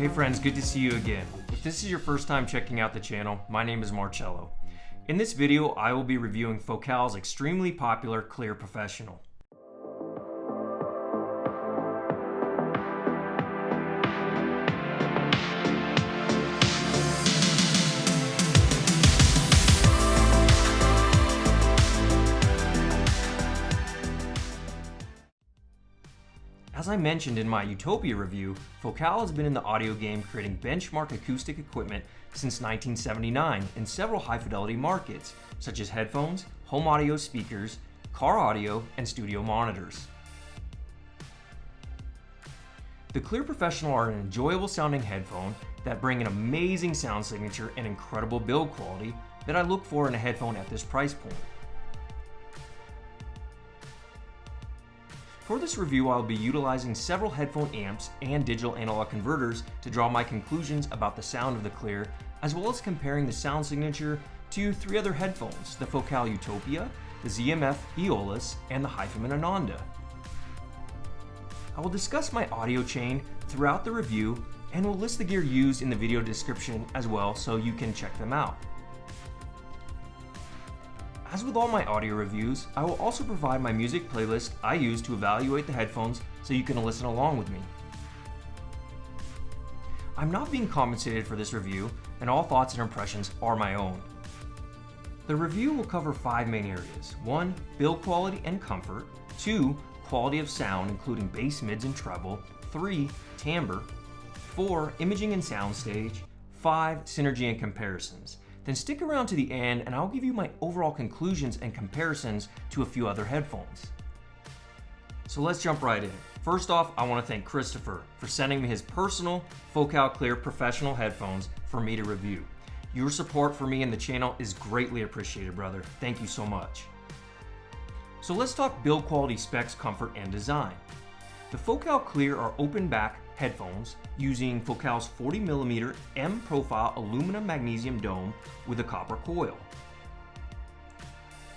Hey friends, good to see you again. If this is your first time checking out the channel, my name is Marcello. In this video, I will be reviewing Focal's extremely popular Clear Professional. As I mentioned in my Utopia review, Focal has been in the audio game creating benchmark acoustic equipment since 1979 in several high-fidelity markets, such as headphones, home audio speakers, car audio, and studio monitors. The Clear Professional are an enjoyable sounding headphone that bring an amazing sound signature and incredible build quality that I look for in a headphone at this price point. For this review, I'll be utilizing several headphone amps and digital analog converters to draw my conclusions about the sound of the Clear, as well as comparing the sound signature to three other headphones, the Focal Utopia, the ZMF Aeolus, and the HiFiMan Ananda. I will discuss my audio chain throughout the review and will list the gear used in the video description as well so you can check them out. As with all my audio reviews, I will also provide my music playlist I use to evaluate the headphones so you can listen along with me. I'm not being compensated for this review, and all thoughts and impressions are my own. The review will cover 5 main areas. 1. Build quality and comfort. 2. Quality of sound including bass, mids, and treble. 3. Timbre. 4. Imaging and soundstage. 5. Synergy and comparisons. Then stick around to the end and I'll give you my overall conclusions and comparisons to a few other headphones. So let's jump right in. First off, I want to thank Christopher for sending me his personal Focal Clear Professional headphones for me to review. Your support for me and the channel is greatly appreciated, brother. Thank you so much. So let's talk build quality, specs, comfort, and design. The Focal Clear are open back headphones using Focal's 40mm M-profile aluminum magnesium dome with a copper coil.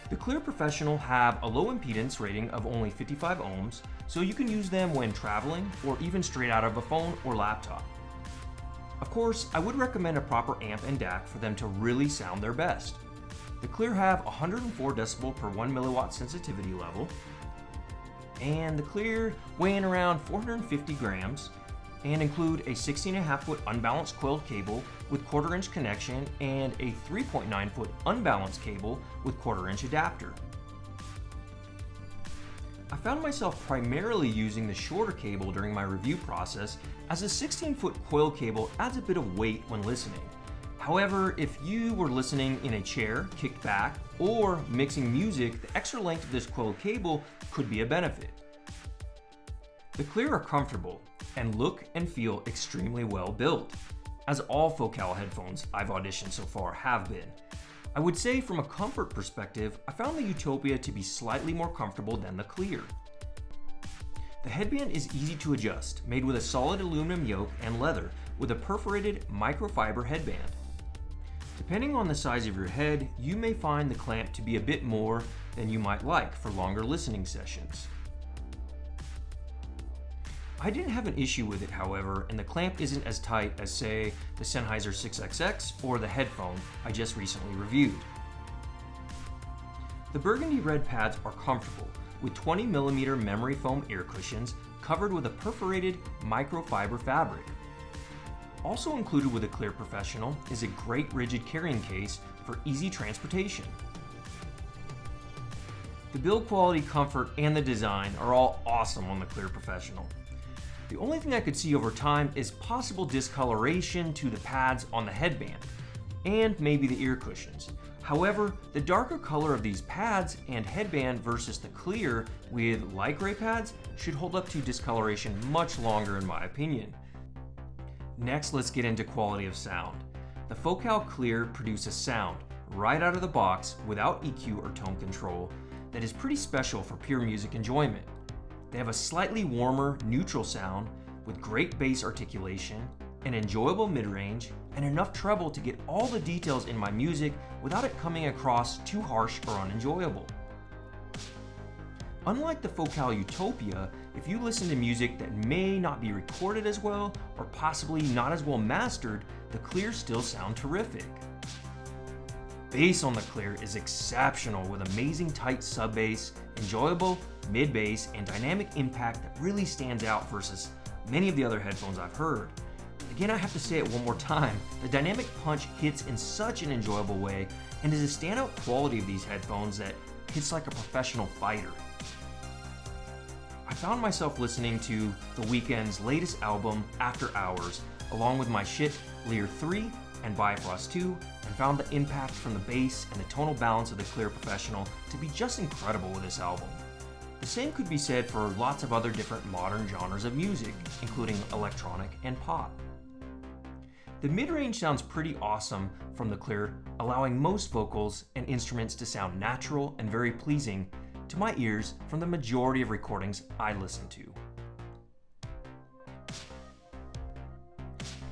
The Clear Professional have a low impedance rating of only 55 ohms, so you can use them when traveling or even straight out of a phone or laptop. Of course, I would recommend a proper amp and DAC for them to really sound their best. The Clear have 104 decibel per 1 milliwatt sensitivity level, and the Clear weighing around 450 grams and include a 16.5-foot unbalanced coiled cable with 1/4-inch connection and a 3.9-foot unbalanced cable with 1/4-inch adapter. I found myself primarily using the shorter cable during my review process, as a 16-foot coil cable adds a bit of weight when listening. However, if you were listening in a chair, kicked back, or mixing music, the extra length of this coiled cable could be a benefit. The Clear are comfortable and look and feel extremely well built, as all Focal headphones I've auditioned so far have been. I would say from a comfort perspective, I found the Utopia to be slightly more comfortable than the Clear. The headband is easy to adjust, made with a solid aluminum yoke and leather with a perforated microfiber headband. Depending on the size of your head, you may find the clamp to be a bit more than you might like for longer listening sessions. I didn't have an issue with it, however, and the clamp isn't as tight as, say, the Sennheiser HD660s or the headphone I just recently reviewed. The burgundy red pads are comfortable, with 20mm memory foam ear cushions covered with a perforated microfiber fabric. Also included with the Clear Professional is a great rigid carrying case for easy transportation. The build quality, comfort, and the design are all awesome on the Clear Professional. The only thing I could see over time is possible discoloration to the pads on the headband, and maybe the ear cushions. However, the darker color of these pads and headband versus the Clear with light gray pads should hold up to discoloration much longer in my opinion. Next, let's get into quality of sound. The Focal Clear produce a sound right out of the box without EQ or tone control that is pretty special for pure music enjoyment. They have a slightly warmer, neutral sound with great bass articulation, an enjoyable mid-range, and enough treble to get all the details in my music without it coming across too harsh or unenjoyable. Unlike the Focal Utopia, if you listen to music that may not be recorded as well or possibly not as well mastered, the Clears still sound terrific. Bass on the Clear is exceptional with amazing tight sub bass, enjoyable mid bass, and dynamic impact that really stands out versus many of the other headphones I've heard. Again, I have to say it one more time, the dynamic punch hits in such an enjoyable way and is a standout quality of these headphones that hits like a professional fighter. I found myself listening to The Weeknd's latest album, After Hours, along with my Sennheiser 3 and Bifrost 2, and found the impact from the bass and the tonal balance of the Clear Professional to be just incredible with this album. The same could be said for lots of other different modern genres of music, including electronic and pop. The mid-range sounds pretty awesome from the Clear, allowing most vocals and instruments to sound natural and very pleasing to my ears from the majority of recordings I listen to.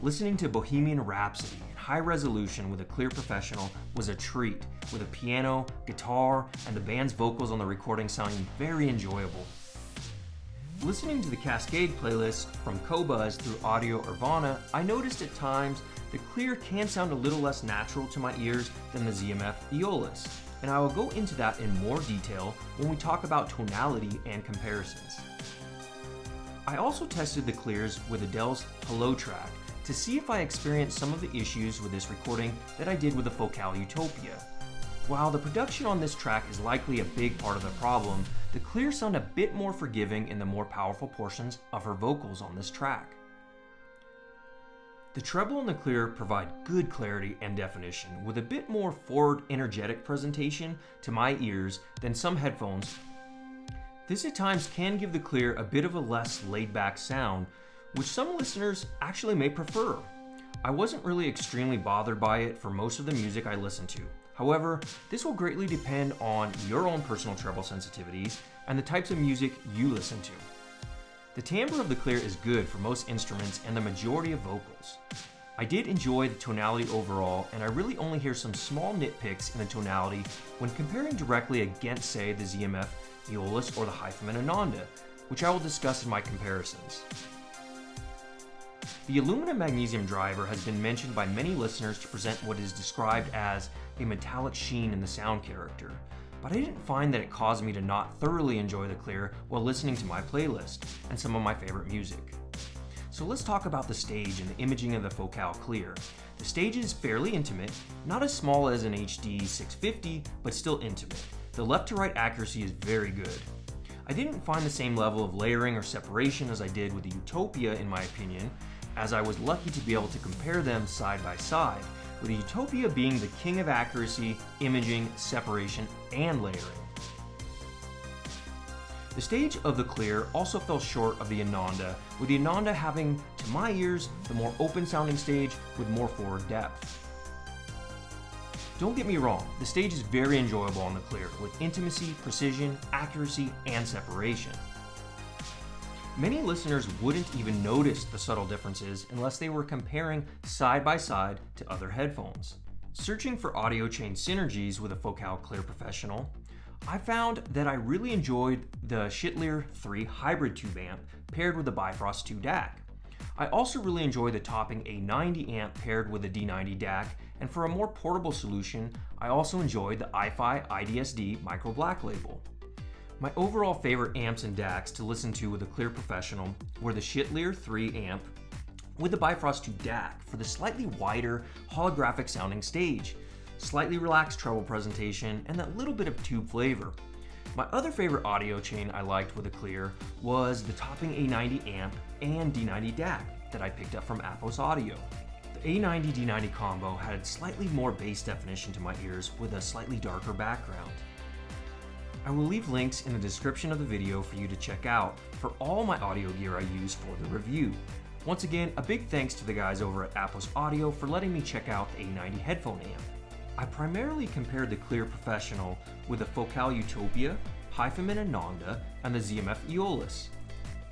Listening to Bohemian Rhapsody in high resolution with a Clear Professional was a treat, with a piano, guitar, and the band's vocals on the recording sounding very enjoyable. Listening to the Cascade playlist from Qobuz through Audio Nirvana, I noticed at times the Clear can sound a little less natural to my ears than the ZMF Aeolus, and I will go into that in more detail when we talk about tonality and comparisons. I also tested the Clears with Adele's Hello track to see if I experienced some of the issues with this recording that I did with the Focal Utopia. While the production on this track is likely a big part of the problem, the Clears sound a bit more forgiving in the more powerful portions of her vocals on this track. The treble and the Clear provide good clarity and definition with a bit more forward, energetic presentation to my ears than some headphones. This at times can give the Clear a bit of a less laid-back sound, which some listeners actually may prefer. I wasn't really extremely bothered by it for most of the music I listened to. However, this will greatly depend on your own personal treble sensitivities and the types of music you listen to. The timbre of the Clear is good for most instruments and the majority of vocals. I did enjoy the tonality overall, and I really only hear some small nitpicks in the tonality when comparing directly against, say, the ZMF Aeolus or the Headphone Ananda, which I will discuss in my comparisons. The aluminum magnesium driver has been mentioned by many listeners to present what is described as a metallic sheen in the sound character, but I didn't find that it caused me to not thoroughly enjoy the Clear while listening to my playlist and some of my favorite music. So let's talk about the stage and the imaging of the Focal Clear. The stage is fairly intimate, not as small as an HD650, but still intimate. The left to right accuracy is very good. I didn't find the same level of layering or separation as I did with the Utopia in my opinion, as I was lucky to be able to compare them side by side, with the Utopia being the king of accuracy, imaging, separation, and layering. The stage of the Clear also fell short of the Ananda, with the Ananda having, to my ears, the more open sounding stage with more forward depth. Don't get me wrong, the stage is very enjoyable on the Clear, with intimacy, precision, accuracy, and separation. Many listeners wouldn't even notice the subtle differences unless they were comparing side by side to other headphones. Searching for audio chain synergies with a Focal Clear Professional, I found that I really enjoyed the Sennheiser 3 hybrid tube amp paired with the Bifrost 2 DAC. I also really enjoy the topping A90 amp paired with a D90 DAC, and for a more portable solution, I also enjoyed the iFi IDSD Micro Black Label. My overall favorite amps and DACs to listen to with a Clear Professional were the Sennheiser 3 amp with the Bifrost 2 DAC for the slightly wider, holographic sounding stage, slightly relaxed treble presentation, and that little bit of tube flavor. My other favorite audio chain I liked with a Clear was the topping A90 amp and D90 DAC that I picked up from AposAudio. The A90 D90 combo had slightly more bass definition to my ears with a slightly darker background. I will leave links in the description of the video for you to check out for all my audio gear I use for the review. Once again, a big thanks to the guys over at AposAudio for letting me check out the A90 headphone amp. I primarily compared the Clear Professional with the Focal Utopia, Headphone Ananda, and the ZMF Aeolus.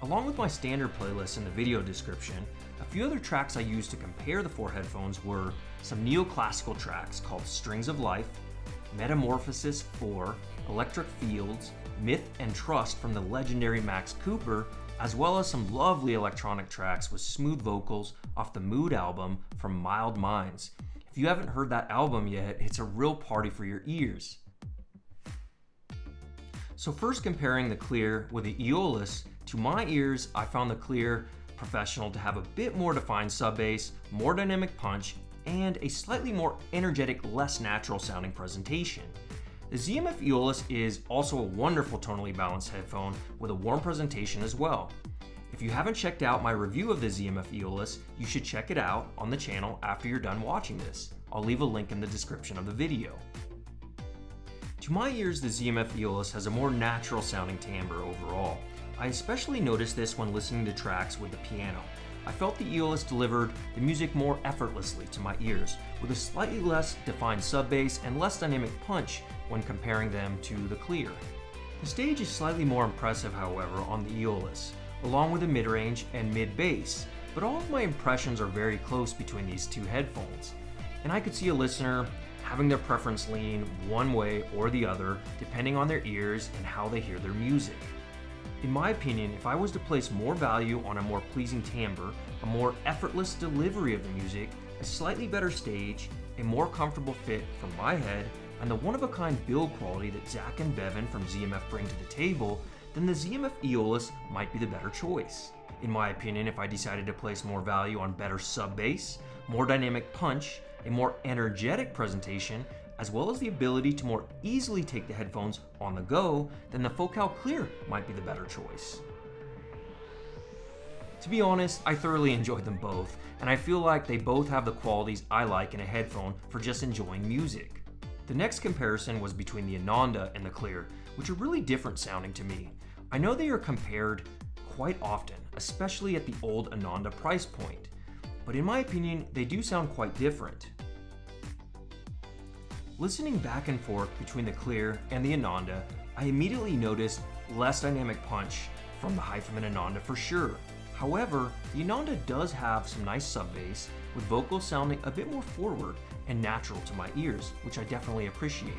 Along with my standard playlist in the video description, a few other tracks I used to compare the four headphones were some neoclassical tracks called Strings of Life, Metamorphosis 4, electric fields, myth and trust from the legendary Max Cooper, as well as some lovely electronic tracks with smooth vocals off the Mood album from Mild Minds. If you haven't heard that album yet, it's a real party for your ears. So first, comparing the Clear with the Aeolus, to my ears, I found the Clear Professional to have a bit more defined sub bass, more dynamic punch, and a slightly more energetic, less natural sounding presentation. The ZMF Aeolus is also a wonderful tonally balanced headphone with a warm presentation as well. If you haven't checked out my review of the ZMF Aeolus, you should check it out on the channel after you're done watching this. I'll leave a link in the description of the video. To my ears, the ZMF Aeolus has a more natural sounding timbre overall. I especially noticed this when listening to tracks with the piano. I felt the Aeolus delivered the music more effortlessly to my ears, with a slightly less defined sub bass and less dynamic punch when comparing them to the Clear. The stage is slightly more impressive, however, on the Aeolus, along with the mid-range and mid-bass, but all of my impressions are very close between these two headphones, and I could see a listener having their preference lean one way or the other depending on their ears and how they hear their music. In my opinion, if I was to place more value on a more pleasing timbre, a more effortless delivery of the music, a slightly better stage, a more comfortable fit for my head, and the one-of-a-kind build quality that Zach and Bevan from ZMF bring to the table, then the ZMF Aeolus might be the better choice. In my opinion, if I decided to place more value on better sub bass, more dynamic punch, a more energetic presentation, as well as the ability to more easily take the headphones on the go, then the Focal Clear might be the better choice. To be honest, I thoroughly enjoyed them both, and I feel like they both have the qualities I like in a headphone for just enjoying music. The next comparison was between the Ananda and the Clear, which are really different sounding to me. I know they are compared quite often, especially at the old Ananda price point, but in my opinion, they do sound quite different. Listening back and forth between the Clear and the Ananda, I immediately noticed less dynamic punch from the HiFiMAN Ananda for sure. However, the Ananda does have some nice sub bass, with vocals sounding a bit more forward and natural to my ears, which I definitely appreciated.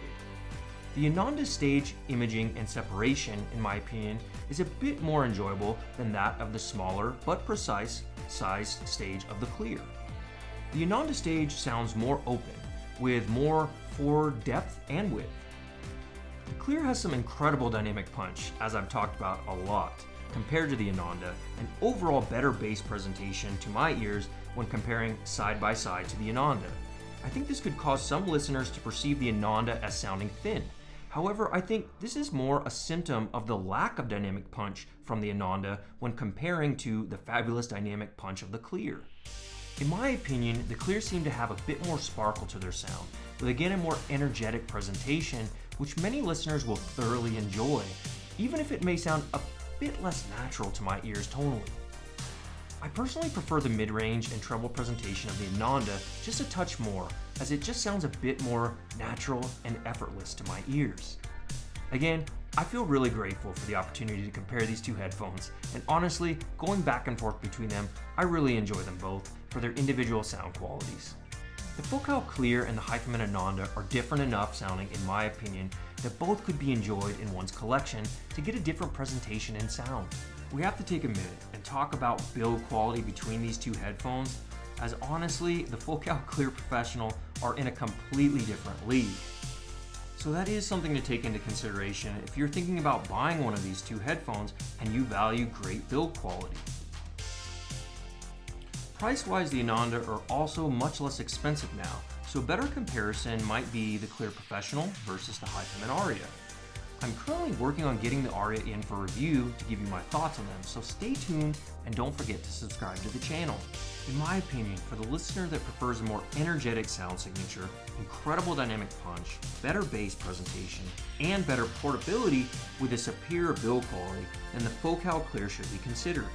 The Ananda's stage imaging and separation, in my opinion, is a bit more enjoyable than that of the smaller but precise sized stage of the Clear. The Ananda stage sounds more open, with more forward depth and width. The Clear has some incredible dynamic punch, as I've talked about a lot, compared to the Ananda, and overall better bass presentation to my ears when comparing side by side to the Ananda. I think this could cause some listeners to perceive the Ananda as sounding thin. However, I think this is more a symptom of the lack of dynamic punch from the Ananda when comparing to the fabulous dynamic punch of the Clear. In my opinion, the Clear seem to have a bit more sparkle to their sound, with again a more energetic presentation, which many listeners will thoroughly enjoy, even if it may sound a bit less natural to my ears tonally. I personally prefer the mid-range and treble presentation of the Ananda just a touch more, as it just sounds a bit more natural and effortless to my ears. Again, I feel really grateful for the opportunity to compare these two headphones, and honestly, going back and forth between them, I really enjoy them both for their individual sound qualities. The Focal Clear and the HiFiMAN Ananda are different enough sounding, in my opinion, that both could be enjoyed in one's collection to get a different presentation and sound. We have to take a minute and talk about build quality between these two headphones, as honestly, the Focal Clear Professional are in a completely different league. So that is something to take into consideration if you're thinking about buying one of these two headphones and you value great build quality. Price-wise, the Ananda are also much less expensive now, so a better comparison might be the Clear Professional versus the HiFiMAN Aria. I'm currently working on getting the Aria in for review to give you my thoughts on them, so stay tuned and don't forget to subscribe to the channel. In my opinion, for the listener that prefers a more energetic sound signature, incredible dynamic punch, better bass presentation, and better portability with a superior build quality, then the Focal Clear should be considered.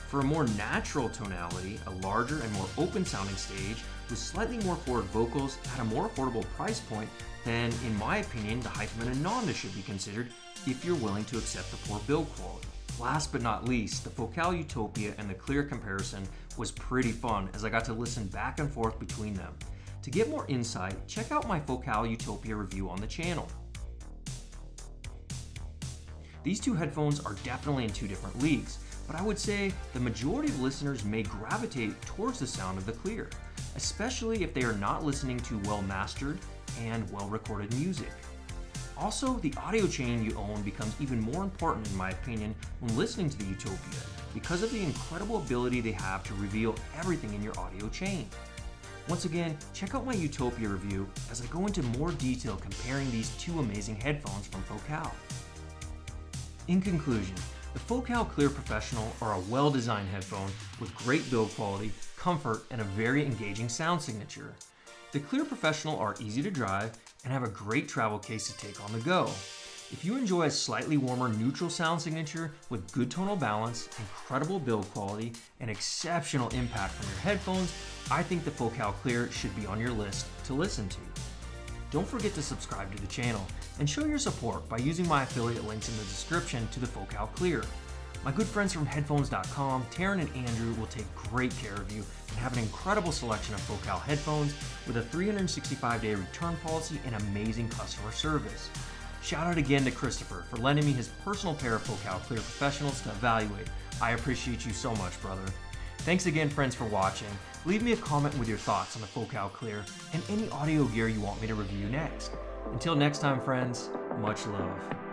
For a more natural tonality, a larger and more open sounding stage with slightly more forward vocals at a more affordable price point, then in my opinion the HiFiMAN Ananda should be considered if you're willing to accept the poor build quality. Last but not least, the Focal Utopia and the Clear comparison was pretty fun as I got to listen back and forth between them. To get more insight, check out my Focal Utopia review on the channel. These two headphones are definitely in two different leagues, but I would say the majority of listeners may gravitate towards the sound of the Clear, especially if they are not listening to well-mastered and well-recorded music. Also, the audio chain you own becomes even more important in my opinion when listening to the Utopia because of the incredible ability they have to reveal everything in your audio chain. Once again, check out my Utopia review as I go into more detail comparing these two amazing headphones from Focal. In conclusion, the Focal Clear Professional are a well-designed headphone with great build quality, comfort, and a very engaging sound signature. The Clear Professional are easy to drive and have a great travel case to take on the go. If you enjoy a slightly warmer neutral sound signature with good tonal balance, incredible build quality, and exceptional impact from your headphones, I think the Focal Clear should be on your list to listen to. Don't forget to subscribe to the channel and show your support by using my affiliate links in the description to the Focal Clear. My good friends from Headphones.com, Taryn and Andrew, will take great care of you and have an incredible selection of Focal headphones with a 365-day return policy and amazing customer service. Shout out again to Christopher for lending me his personal pair of Focal Clear Professionals to evaluate. I appreciate you so much, brother. Thanks again, friends, for watching. Leave me a comment with your thoughts on the Focal Clear and any audio gear you want me to review next. Until next time, friends, much love.